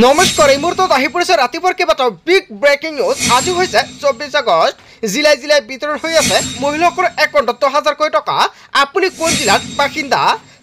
নমস্কাৰ এই মুহূৰ্তত আহি পৰিছে ৰাতিপুৱাৰ কেইবাটাও বিগ ব্ৰেকিং নিউজ। আজি হৈছে 24 আগষ্ট। জিলাই জিলাই বিতৰণ হৈ আছে মহিলাসকলৰ একাউণ্টত 10,000 কোটি টকা। আপুনি কোন জিলাৰ বাসিন্দা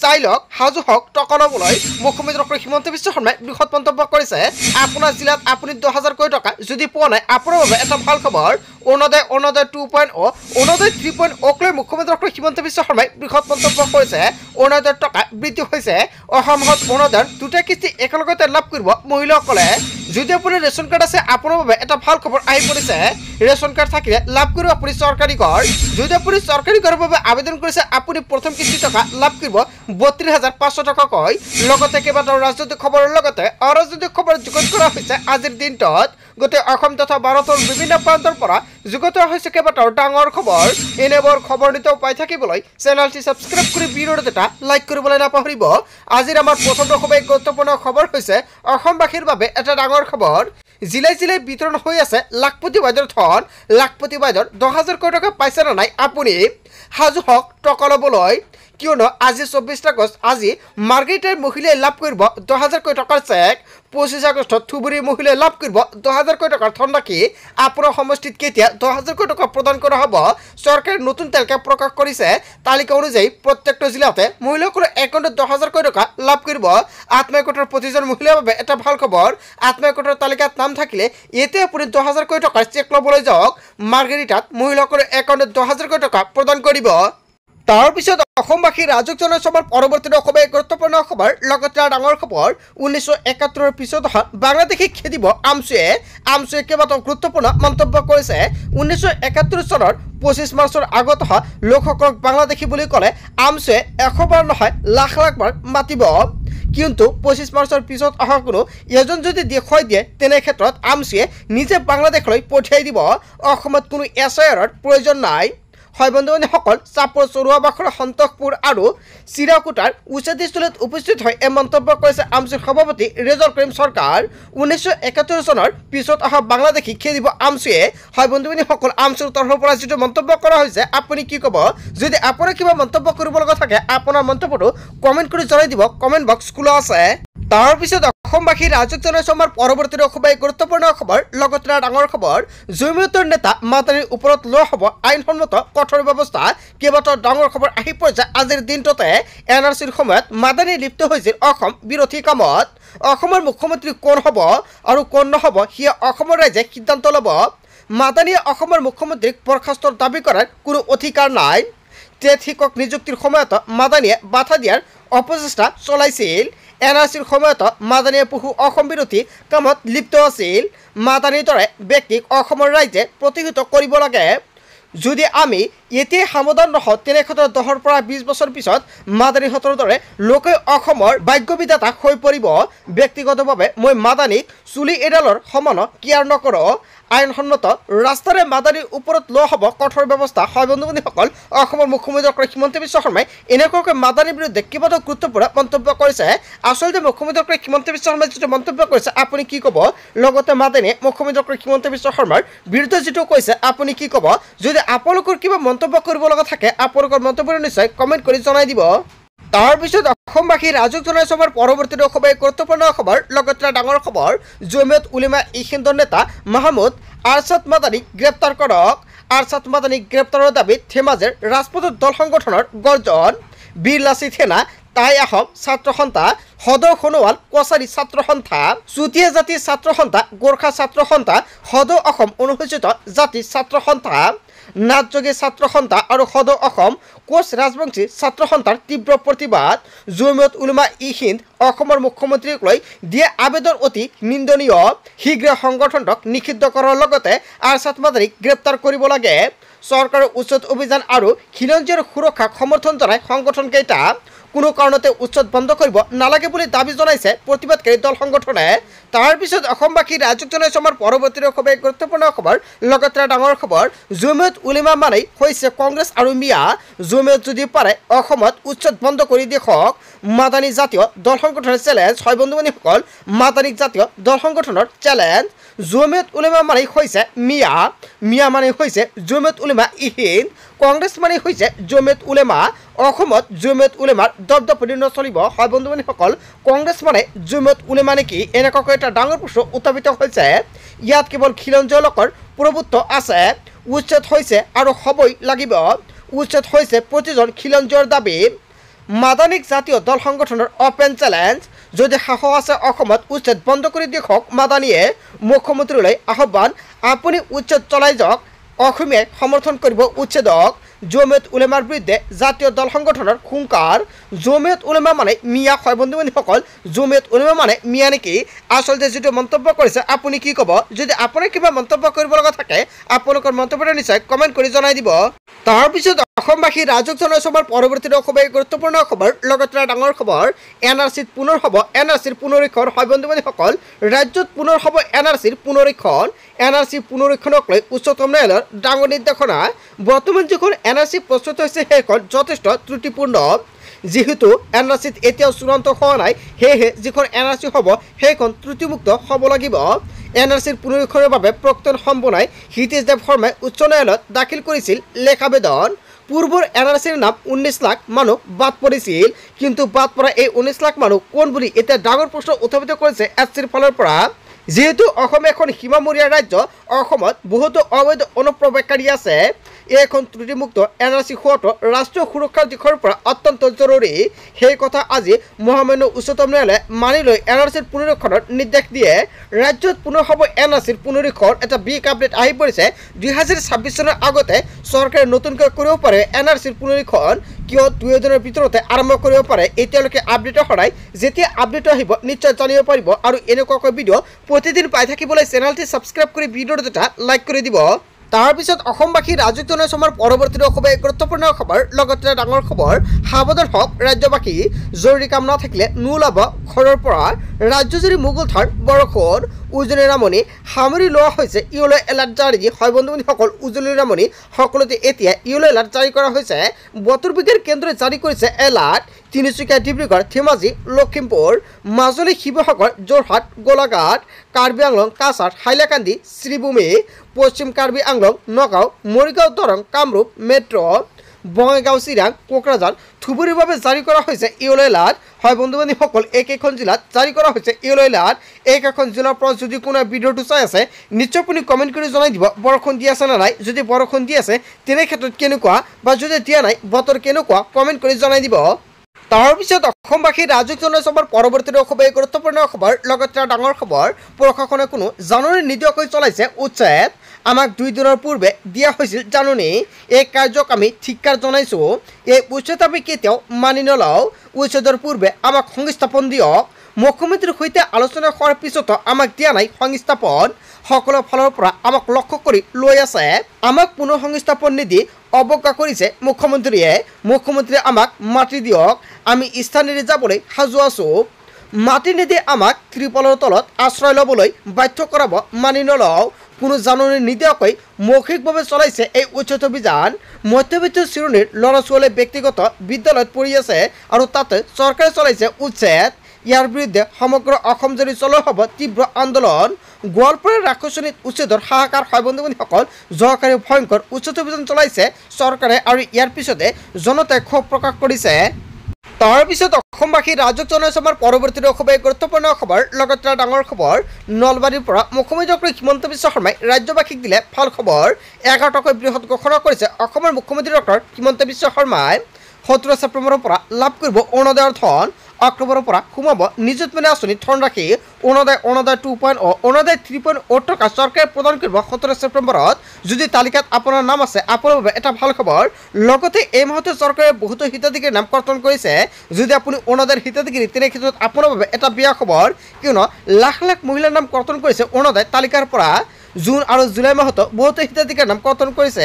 চাই লওক। সাজু হওক টকা ল'বলৈ মুখ্যমন্ত্ৰী ডক্টৰ হিমন্ত বিশ্ব শৰ্মাই বৃহৎ মন্তব্য কৰিছে। আপোনাৰ জিলাত আপুনি 10,000 কোটি টকা যদি পোৱা নাই, আপোনাৰ বাবে এটা ভাল খবৰ। অৰুণোদয় 2.0 অৰুণোদয় 3.0 লৈ মুখ্যমন্ত্ৰী ডক্টৰ হিমন্ত বিশ্ব শৰ্মাই বৃহৎ মন্তব্য কৰিছে। অৰুণোদয়ৰ টকা বৃদ্ধি হৈছে। অসমত অৰুণোদয়ৰ দুটা কিস্তি একেলগতে লাভ কৰিব মহিলাসকলে। যদি আপোনাৰ ৰেচন কাৰ্ড আছে, আপোনাৰ বাবে এটা ভাল খবৰ আহি পৰিছে। ৰেচন কাৰ্ড থাকিলে লাভ কৰিব আপুনি চৰকাৰী ঘৰ। যদি আপুনি চৰকাৰী ঘৰৰ বাবে আবেদন কৰিছে, আপুনি প্ৰথম কিস্তি টকা লাভ কৰিব 32,500 টকাকৈ। লগতে কেইবাটাও ৰাজনৈতিক খবৰৰ লগতে অৰাজনৈতিক খবৰ যুগুত কৰা হৈছে আজিৰ দিনটোত। গোটেই অসম তথা ভাৰতৰ বিভিন্ন প্ৰান্তৰ পৰা যুগুত হৈছে কেইবাটাও ডাঙৰ খবৰ। এনেবোৰ খবৰ নিতৌ পাই থাকিবলৈ চেনেলটি ছাবস্ক্ৰাইব কৰি ভিডিঅ'টো এটা লাইক কৰিবলৈ নাপাহৰিব। আজিৰ আমাৰ প্ৰথমটো খুবেই গুৰুত্বপূৰ্ণ খবৰ হৈছে অসমবাসীৰ বাবে এটা ডাঙৰ খবৰ। জিলাই জিলাই বিতৰণ হৈ আছে লাখপতি বাইদেউৰ ধন। লাখপতি বাইদেউৰ 10,000 কোটি টকা পাইছে নে নাই আপুনি? সাজু হওক টকা ল'বলৈ, কিয়নো আজি 24 আগষ্ট। আজি মাৰ্গেৰিটাৰ মহিলাই লাভ কৰিব 10,000 কোটি টকাৰ চেক। 25 আগষ্টত ধুবুৰীৰ মহিলাই লাভ কৰিব 10,000 কোটি টকাৰ ধনৰাশি। আপোনাৰ সমষ্টিত কেতিয়া 10,000 কোটি টকা প্ৰদান কৰা হ'ব? চৰকাৰে নতুন তালিকা প্ৰকাশ কৰিছে। তালিকা অনুযায়ী প্ৰত্যেকটো জিলাতে মহিলাসকলৰ একাউণ্টত 10,000 কোটি টকা লাভ কৰিব। আত্মসহায়ক গোটৰ প্ৰতিজন মহিলাৰ বাবে এটা ভাল খবৰ। আত্মসহায়ক গোটৰ তালিকাত নাম থাকিলে এতিয়া আপুনি 10,000 কোটি টকাৰ চেক ল'বলৈ যাওক। মাৰ্গেৰিটাত মহিলাসকলৰ একাউণ্টত 10,000 কোটি টকা প্ৰদান কৰিব। তাৰপিছত অসমবাসী ৰাজক জনসভাৰ পৰৱৰ্তী খুবেই গুৰুত্বপূৰ্ণ খবৰ। লগতে ডাঙৰ খবৰ 1971 পিছত অহা বাংলাদেশী খেদিব আমছুৱে। আমছুৱে কেইবাটাও গুৰুত্বপূৰ্ণ মন্তব্য কৰিছে। 1971 চনৰ 25 মাৰ্চৰ আগত অহা লোকসকলক বাংলাদেশী বুলি ক'লে আমছুৱে 100 বাৰ নহয় লাখ লাখ বাৰ মাতিব। কিন্তু 25 মাৰ্চৰ পিছত অহা কোনো এজন যদি দেখুৱাই দিয়ে, তেনে ক্ষেত্ৰত আমছুৱে নিজে বাংলাদেশলৈ পঠিয়াই দিব। অসমত কোনো SIRৰ প্ৰয়োজন নাই। হয় বন্ধুসকল, চাপৰ চৰুৱাবাখৰ সন্তোষপুৰ আৰু চিৰাকুটাৰ উচ্চস্থলীত উপস্থিত হৈ এই মন্তব্য কৰিছে আমছুৰ সভাপতি ৰেজাউল কৰিম চৰকাৰ। 1971 চনৰ পিছত অহা বাংলাদেশী খেদিব আমছুৱে। হয় বন্ধুসকল, আমছুৰ তৰফৰ পৰা যিটো মন্তব্য কৰা হৈছে, আপুনি কি ক'ব? যদি আপোনাৰ কিবা মন্তব্য কৰিব লগা থাকে, আপোনাৰ মন্তব্যটো কমেণ্ট কৰি জনাই দিব। কমেণ্ট বক্স খোলা আছে। তাৰপিছত অসমবাসী ৰাজক জনসভাৰ পৰৱৰ্তী খুবেই গুৰুত্বপূৰ্ণ খবৰ। লগতে ডাঙৰ খবৰ, জমিয়তৰ নেতা মাদানীৰ ওপৰত লোৱা হ'ব আইনসন্মত কঠোৰ ব্যৱস্থা। কেইবাটাও ডাঙৰ খবৰ আহি পৰিছে আজিৰ দিনটোতে। NRCৰ সময়ত মাদানী লিপ্ত হৈছিল অসম বিৰোধী কামত। অসমৰ মুখ্যমন্ত্ৰী কোন হ'ব আৰু কোন নহ'ব, সেয়া অসমৰ ৰাইজে সিদ্ধান্ত ল'ব। মাদানীয়ে অসমৰ মুখ্যমন্ত্ৰীক বৰ্খাস্তৰ দাবী কৰাৰ কোনো অধিকাৰ নাই। টেট শিক্ষক নিযুক্তিৰ সময়ত মাদানীয়ে বাধা দিয়াৰ অপচেষ্টা চলাইছিল। NRCৰ সময়ত মাদানীয়ে বহু অসম বিৰোধী কামত লিপ্ত আছিল। মাদানীৰ দৰে ব্যক্তিক অসমৰ ৰাইজে প্ৰতিহত কৰিব লাগে। যদি আমি এতিয়াই সাৱধান নহওঁ, তেনেক্ষেত্ৰত 10 পৰা 20 বছৰ পিছত মাদানীহঁতৰ দৰে লোকে অসমৰ ভাগ্যবিধাতা হৈ পৰিব। ব্যক্তিগতভাৱে মই মাদানীক চুলি এডালৰ সমান কেয়াৰ নকৰোঁ। আইনসন্মত ৰাস্তাৰে মাদানীৰ ওপৰত লোৱা হ'ব কঠোৰ ব্যৱস্থা। হয় বন্ধুসকল, অসমৰ মুখ্যমন্ত্ৰী ডক্টৰ হিমন্ত বিশ্ব শৰ্মাই এনেকুৱাকৈ মাদানীৰ বিৰুদ্ধে কেইবাটাও গুৰুত্বপূৰ্ণ মন্তব্য কৰিছে। আচলতে মুখ্যমন্ত্ৰী ডক্টৰ হিমন্ত বিশ্ব শৰ্মাই যিটো মন্তব্য কৰিছে, আপুনি কি ক'ব? লগতে মাদানীয়ে মুখ্যমন্ত্ৰী ডক্টৰ হিমন্ত বিশ্ব শৰ্মাৰ বিৰুদ্ধে যিটো কৈছে, আপুনি কি ক'ব? যদি আপোনালোকৰ কিবা মন্তব্য কৰিব লগা থাকে, আপোনালোকৰ মন্তব্যটো নিশ্চয় কমেণ্ট কৰি জনাই দিব। তাৰপিছত অসমবাসী ৰাজক জনসভাৰ পৰৱৰ্তী খুবেই গুৰুত্বপূৰ্ণ খবৰ। লগতে ডাঙৰ খবৰ, জমিয়ত উলেমা ই হিন্দৰ নেতা মাহমুদ আৰছাদ মাদানীক গ্ৰেপ্তাৰ কৰক। আৰছাদ মাদানীক গ্ৰেপ্তাৰৰ দাবীত ধেমাজিৰ ৰাজপথত দল সংগঠনৰ গৰ্জন। বীৰ লাচিত সেনা, টাই আহোম ছাত্ৰ সন্থা, সদৌ সোণোৱাল কছাৰী ছাত্ৰ সন্থা, চুতীয়া জাতি ছাত্ৰ সন্থা, গোৰ্খা ছাত্ৰ সন্থা, সদৌ অসম অনুসূচিত জাতি ছাত্ৰ সন্থা, নাথযোগী ছাত্ৰ সন্থা আৰু সদৌ অসম কোচ ৰাজবংশী ছাত্ৰ সন্থাৰ তীব্ৰ প্ৰতিবাদ। জমিয়ত উলেমা ই হিন্দ অসমৰ মুখ্যমন্ত্ৰীক লৈ দিয়া আবেদন অতি নিন্দনীয়। শীঘ্ৰে সংগঠনটোক নিষিদ্ধ কৰাৰ লগতে আৰছাদ মাদানীক গ্ৰেপ্তাৰ কৰিব লাগে। চৰকাৰৰ উচ্ছেদ অভিযান আৰু খিলঞ্জীয়াৰ সুৰক্ষাক সমৰ্থন জনাই সংগঠনকেইটা। কোনো কাৰণতে উচ্ছেদ বন্ধ কৰিব নালাগে বুলি দাবী জনাইছে প্ৰতিবাদকাৰী দল সংগঠনে। তাৰপিছত অসমবাসী ৰাজক জনসভাৰ পৰৱৰ্তী খুবেই গুৰুত্বপূৰ্ণ খবৰ। লগতে ডাঙৰ খবৰ, জমিয়ত উলেমা মানেই হৈছে কংগ্ৰেছ আৰু মিয়া। জমিয়ত যদি পাৰে অসমত উচ্ছেদ বন্ধ কৰি দেখক। মাদানী জাতীয় দল সংগঠনৰ চেলেঞ্জ। হয় বন্ধুসকল, মাদানী জাতীয় দল সংগঠনৰ চেলেঞ্জ। জমিয়ত উলেমা মানেই হৈছে মিয়া, মিয়া মানে হৈছে জমিয়ত উলেমা ই হিন্দ, কংগ্ৰেছ মানে হৈছে জমিয়ত উলেমা। অসমত জমিয়ত উলেমাৰ দপদপনি নচলিব। হয় বন্ধুসকল, কংগ্ৰেছ মানে জমিয়ত উলেমা নেকি, এনেকুৱাকৈ এটা ডাঙৰ প্ৰশ্ন উত্থাপিত হৈছে। ইয়াত কেৱল খিলঞ্জীয় লোকৰ প্ৰভুত্ব আছে, উচ্ছেদ হৈছে আৰু হ'বই লাগিব। উচ্ছেদ হৈছে প্ৰতিজন খিলঞ্জীয়ৰ দাবী। মাদানীক জাতীয় দল সংগঠনৰ অপেন চেলেঞ্জ। যদি সাহস আছে অসমত উচ্ছেদ বন্ধ কৰি দেখুৱাওক মাদানীয়ে। মুখ্যমন্ত্ৰীলৈ আহ্বান, আপুনি উচ্ছেদ চলাই যাওক, অসমীয়াই সমৰ্থন কৰিব উচ্ছেদক। জমিয়ত উলেমাৰ বিৰুদ্ধে জাতীয় দল সংগঠনৰ হুংকাৰ। জমিয়ত উলেমা মানে মিয়া হয় বন্ধু বান্ধৱীসকল, জমিয়ত উলেমা মানে মিয়া নেকি? আচলতে যিটো মন্তব্য কৰিছে আপুনি কি ক'ব? যদি আপোনাৰ কিবা মন্তব্য কৰিব লগা থাকে আপোনালোকৰ মন্তব্যটো নিশ্চয় কমেণ্ট কৰি জনাই দিব। তাৰপিছত অসমবাসী ৰাজক জনসভাৰ পৰৱৰ্তী খুবেই গুৰুত্বপূৰ্ণ খবৰ, লগতে ডাঙৰ খবৰ, NRCত পুনৰ হ'ব NRCৰ পুনৰীক্ষণ হয় বন্ধু বান্ধৱীসকল। ৰাজ্যত পুনৰ হ'ব NRCৰ পুনৰীক্ষণ। NRC পুনৰীক্ষণক লৈ উচ্চতম ন্যায়ালয়ৰ ডাঙৰ নিৰ্দেশনা। বৰ্তমান যিখন NRC প্ৰস্তুত হৈছে সেইখন যথেষ্ট ত্ৰুটিপূৰ্ণ। যিহেতু NRCত এতিয়াও চূড়ান্ত হোৱা নাই, সেয়েহে যিখন NRC হ'ব সেইখন ত্ৰুটিমুক্ত হ'ব লাগিব। NRCৰ পুনৰীক্ষণৰ বাবে প্ৰাক্তন সম্বনাই হিতেশ দেৱ শৰ্মাই উচ্চ ন্যায়ালয়ত দাখিল কৰিছিল লেখাবেদন। পূৰ্বৰ NRCৰ নাম 19 লাখ মানুহ বাদ পৰিছিল, কিন্তু বাদ পৰা এই 19 লাখ মানুহ কোন বুলি এতিয়া ডাঙৰ প্ৰশ্ন উত্থাপিত কৰিছে SCৰ ফালৰ পৰা। যিহেতু অসম এখন সীমামূৰীয়া ৰাজ্য, অসমত বহুতো অবৈধ অনুপ্ৰৱেশকাৰী আছে। এইখন ত্ৰুটিমুক্ত NRC হোৱাটো ৰাষ্ট্ৰীয় সুৰক্ষাৰ দিশৰ পৰা অত্যন্ত জৰুৰী। সেই কথা আজি মহামান্য উচ্চতম ন্যায়ালয়ে মানি লৈ NRCৰ পুনৰীক্ষণৰ নিৰ্দেশ দিয়ে। ৰাজ্যত পুনৰ হ'ব NRCৰ পুনৰীক্ষণ। এটা বিগ আপডেট আহি পৰিছে। 2026 চনৰ আগতে চৰকাৰে নতুনকৈ কৰিব পাৰে NRCৰ পুনৰীক্ষণ। কিয় 2 দিনৰ ভিতৰতে আৰম্ভ কৰিব পাৰে, এতিয়ালৈকে আপডেট অহা নাই। যেতিয়া আপডেট আহিব নিশ্চয় জানিব পাৰিব। আৰু এনেকুৱাকৈ ভিডিঅ' প্ৰতিদিন পাই থাকিবলৈ চেনেলটি ছাবস্ক্ৰাইব কৰি ভিডিঅ'টো এটা লাইক কৰি দিব। তাৰপিছত অসমবাসী ৰাজক জনসভাৰ পৰৱৰ্তী খুবেই গুৰুত্বপূৰ্ণ খবৰ, লগতে ডাঙৰ খবৰ, সাৱধান হওক ৰাজ্যবাসী। জৰুৰী কাম নাথাকিলে নোলাব ঘৰৰ পৰা। ৰাজ্যজুৰি মুগুলধাৰ বৰষুণ। উজনিৰ নামনি সামৰি লোৱা হৈছে ইয়েলো এলাৰ্ট জাৰি হয় বন্ধু বান্ধৱীসকল। উজনিৰ নামনি সকলোতে এতিয়া ইয়েলো এলাৰ্ট জাৰি কৰা হৈছে। বতৰ বিজ্ঞান কেন্দ্ৰই জাৰি কৰিছে এলাৰ্ট। তিনিচুকীয়া, ডিব্ৰুগড়, ধেমাজি, লখিমপুৰ, মাজুলী, শিৱসাগৰ, যোৰহাট, গোলাঘাট, কাৰ্বি আংলং, কাছাৰ, হাইলাকান্দি, শ্ৰীভূমি, পশ্চিম কাৰ্বি আংলং, নগাঁও, মৰিগাঁও, দৰং, কামৰূপ মেট্ৰ', বঙাইগাঁও, চিৰাং, কোকৰাঝাৰ, ধুবুৰীৰ বাবে জাৰি কৰা হৈছে ইয়েলো এলাৰ্ট হয় বন্ধু বান্ধৱীসকল। এইকেইখন জিলাত জাৰি কৰা হৈছে ইয়েলো এলাৰ্ট। এইকেইখন জিলাৰ পৰা যদি কোনো ভিডিঅ'টো চাই আছে নিশ্চয় আপুনি কমেণ্ট কৰি জনাই দিব বৰষুণ দি আছে নে নাই। যদি বৰষুণ দি আছে তেনে ক্ষেত্ৰত কেনেকুৱা, বা যদি দিয়া নাই বতৰ কেনেকুৱা কমেণ্ট কৰি জনাই দিব। তাৰপিছত অসমবাসী ৰাজক জনসভাৰ পৰৱৰ্তী খুবেই গুৰুত্বপূৰ্ণ খবৰ, লগতে ডাঙৰ খবৰ, প্ৰশাসনে কোনো জাননী নিদিয়াকৈ চলাইছে উচ্ছেদ। আমাক 2 দিনৰ পূৰ্বে দিয়া হৈছিল জাননী। এই কাৰ্যক আমি ধিক্কাৰ জনাইছোঁ। এই উচ্ছেদ আমি কেতিয়াও মানি নলওঁ। উচ্ছেদৰ পূৰ্বে আমাক সংস্থাপন দিয়ক। মুখ্যমন্ত্ৰীৰ সৈতে আলোচনা হোৱাৰ পিছতো আমাক দিয়া নাই সংস্থাপন। সকলো ফালৰ পৰা আমাক লক্ষ্য কৰি লৈ আছে। আমাক পুনৰ সংস্থাপন নিদি অৱজ্ঞা কৰিছে মুখ্যমন্ত্ৰীয়ে। মুখ্যমন্ত্ৰীয়ে আমাক মাটি দিয়ক, আমি স্থান এৰি যাবলৈ সাজু আছোঁ। মাটি নিদি আমাক ত্ৰিপলৰ তলত আশ্ৰয় ল'বলৈ বাধ্য কৰাব মানি নলওঁ। কোনো জাননী নিদিয়াকৈ মৌখিকভাৱে চলাইছে এই উচ্ছেদ অভিযান। মধ্যবিত্ত শ্ৰেণীৰ ল'ৰা ছোৱালীয়ে ব্যক্তিগত বিদ্যালয়ত পঢ়ি আছে আৰু তাতে চৰকাৰে চলাইছে উচ্ছেদ। ইয়াৰ বিৰুদ্ধে সমগ্ৰ অসমজুৰি চলোৱা হ'ব তীব্ৰ আন্দোলন। গোৱালপাৰাৰ ৰাক্ষসনীত উচ্ছেদৰ হাহাকাৰ হয় বন্ধু বান্ধৱীসকল। জহকাৰী ভয়ংকৰ উচ্ছেদ অভিযান চলাইছে চৰকাৰে আৰু ইয়াৰ পিছতে জনতাই ক্ষোভ প্ৰকাশ কৰিছে। তাৰপিছত অসমবাসী ৰাজক জনসভাৰ পৰৱৰ্তী খুবেই গুৰুত্বপূৰ্ণ খবৰ, লগতে ডাঙৰ খবৰ, নলবাৰীৰ পৰা মুখ্যমন্ত্ৰী হিমন্ত বিশ্ব শৰ্মাই ৰাজ্যবাসীক দিলে ভাল খবৰ। 11টাকৈ বৃহৎ ঘোষণা কৰিছে অসমৰ মুখ্যমন্ত্ৰী ডক্টৰ হিমন্ত বিশ্ব শৰ্মাই। 17 ছেপ্টেম্বৰৰ পৰা লাভ কৰিব অৰুণোদয়ৰ ধন। অক্টোবৰৰ পৰা সোমাব নিযুত মইনা আঁচনি ধনৰাশি। অৰুণোদয় 2.0, অৰুণোদয় 3.0 টকা চৰকাৰে প্ৰদান কৰিব 17 ছেপ্টেম্বৰত। যদি তালিকাত আপোনাৰ নাম আছে আপোনাৰ বাবে এটা ভাল খবৰ। লগতে এই মাহতে চৰকাৰে বহুতো হিতাধিকাৰীৰ নাম কৰ্তন কৰিছে। যদি আপুনি অৰুণোদয়ৰ হিতাধিকাৰী তেনে ক্ষেত্ৰত আপোনাৰ বাবে এটা বেয়া খবৰ, কিয়নো লাখ লাখ মহিলাৰ নাম কৰ্তন কৰিছে অৰুণোদয় তালিকাৰ পৰা। জুন আৰু জুলাই মাহতো বহুতো হিতাধিকাৰীৰ নাম কৰ্তন কৰিছে।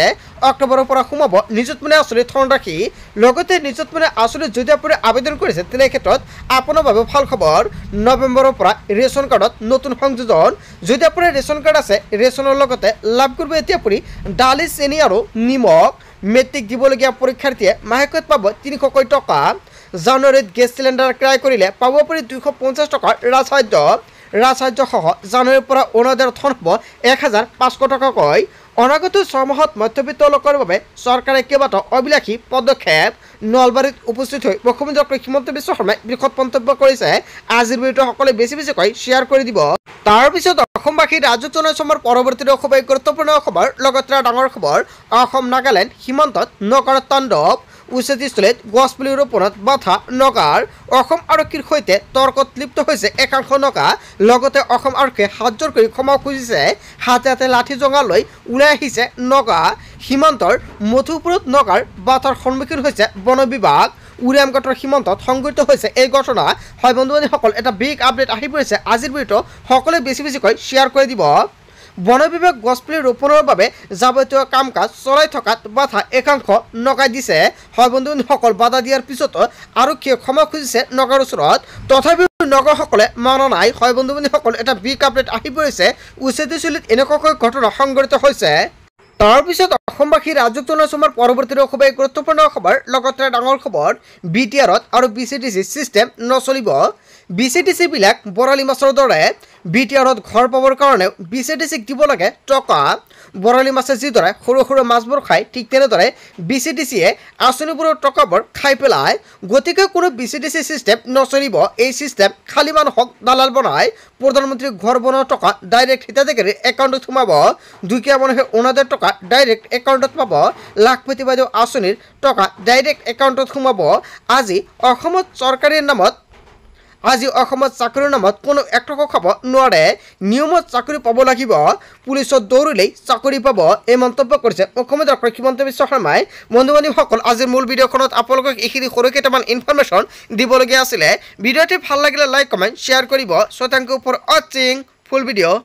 অক্টোবৰৰ পৰা সোমাব নিযুত মইনা আঁচনিৰ ধনৰাশি। লগতে নিযুত মইনা আঁচনিত যদি আপুনি আবেদন কৰিছে তেনে ক্ষেত্ৰত আপোনাৰ বাবে ভাল খবৰ। নৱেম্বৰৰ পৰা ৰেচন কাৰ্ডত নতুন সংযোজন। যদি আপোনাৰ ৰেচন কাৰ্ড আছে ৰেচনৰ লগতে লাভ কৰিব এতিয়া আপুনি দালি, চেনি আৰু নিমখ। মেট্ৰিক দিবলগীয়া পৰীক্ষাৰ্থীয়ে মাহেকত পাব 300কৈ টকা। জানুৱাৰীত গেছ চিলিণ্ডাৰ ক্ৰয় কৰিলে পাব আপুনি 250 টকাৰ ৰাজসাহায্য। ৰাজসাহায্যসহ জানুৱাৰীৰ পৰা অৰুণোদয়ৰ ধন হ'ব 1500 টকাকৈ। অনাগত 6 মাহত মধ্যবিত্ত লোকৰ বাবে চৰকাৰে কেইবাটাও অবিলাসী পদক্ষেপ নলবাৰীত উপস্থিত হৈ মুখ্যমন্ত্ৰী ডক্টৰ হিমন্ত বিশ্ব শৰ্মাই বৃহৎ মন্তব্য কৰিছে। আজিৰ ভিডিঅ'টো সকলোৱে বেছি শ্বেয়াৰ কৰি দিব। তাৰপিছত অসমবাসীৰ ৰাজুক জনসমৰ পৰৱৰ্তী খুব গুৰুত্বপূৰ্ণ খবৰ, লগতে ডাঙৰ খবৰ, অসম নাগালেণ্ড সীমান্তত নগাৰ তাণ্ডৱ, উচ্ছেদস্থলীত গছপুলি ৰোপণত বাধা নগাৰ, অসম আৰক্ষীৰ সৈতে তৰ্কত লিপ্ত হৈছে একাংশ নগা, লগতে অসম আৰক্ষীয়ে হাতজোৰ কৰি ক্ষমা খুজিছে, হাতে হাতে লাঠি জঙা লৈ ওলাই আহিছে নগা, সীমান্তৰ মধুপুৰত নগাৰ বাধাৰ সন্মুখীন হৈছে বন বিভাগ, উৰিয়ামঘাটৰ সীমান্তত সংঘটিত হৈছে এই ঘটনা। হয় বন্ধু বান্ধৱীসকল, এটা বিগ আপডেট আহি পৰিছে। আজিৰ ভিডিঅ'টো সকলোৱে বেছিকৈ শ্বেয়াৰ কৰি দিব। বন বিভাগ গছপুলি ৰোপণৰ বাবে যাৱতীয় কাম কাজ চলাই থকাত বাধা একাংশ নগাই দিছে। হয় বন্ধু বান্ধৱীসকল, বাধা দিয়াৰ পিছতো আৰক্ষীয়ে ক্ষমা খুজিছে নগাৰ ওচৰত, তথাপিও নগাসকলে মানা নাই। হয় বন্ধু বান্ধৱীসকল, এটা বিগ আপডেট আহি পৰিছে। উচ্ছেদস্থলীত এনেকুৱাকৈ ঘটনা সংঘটিত হৈছে। তাৰপিছত অসমবাসী ৰাজুক জনসমৰ পৰৱৰ্তী খুব গুৰুত্বপূৰ্ণ খবৰ, লগতে ডাঙৰ খবৰ, BTRত আৰু BCTC চিষ্টেম নচলিব। BCTC বিলাক বৰালি মাছৰ দৰে BTRত ঘৰ পাবৰ কাৰণে BCTCক দিব লাগে টকা। বৰালি মাছে যিদৰে সৰু সৰু মাছবোৰ খায়, ঠিক তেনেদৰে BCTCয়ে আঁচনিবোৰৰ টকাবোৰ খাই পেলায়। গতিকে কোনো BCTC চিষ্টেম নচলিব। এই চিষ্টেম খালী মানুহক দালাল বনায়। প্ৰধানমন্ত্ৰী ঘৰ বনোৱা টকা ডাইৰেক্ট হিতাধিকাৰীৰ একাউণ্টত সোমাব। দুখীয়া মানুহে অনাদায়ৰ টকা ডাইৰেক্ট একাউণ্টত পাব। লাখপতি বাইদেউ আঁচনিৰ টকা ডাইৰেক্ট একাউণ্টত সোমাব। আজি অসমত চাকৰিৰ নামত কোনো 1 টকা খাব নোৱাৰে। নিয়মত চাকৰি পাব লাগিব। পুলিচত দৌৰিলেই চাকৰি পাব। এই মন্তব্য কৰিছে মুখ্যমন্ত্ৰী ডক্টৰ হিমন্ত বিশ্ব শৰ্মাই। বন্ধু বান্ধৱীসকল, আজিৰ মূল ভিডিঅ'খনত আপোনালোকক এইখিনি সৰু কেইটামান ইনফৰমেশ্যন দিবলগীয়া আছিলে। ভিডিঅ'টি ভাল লাগিলে লাইক কমেণ্ট শ্বেয়াৰ কৰিব। চ' থেংক ইউ ফৰ ৱাচিং ফুল ভিডিঅ'।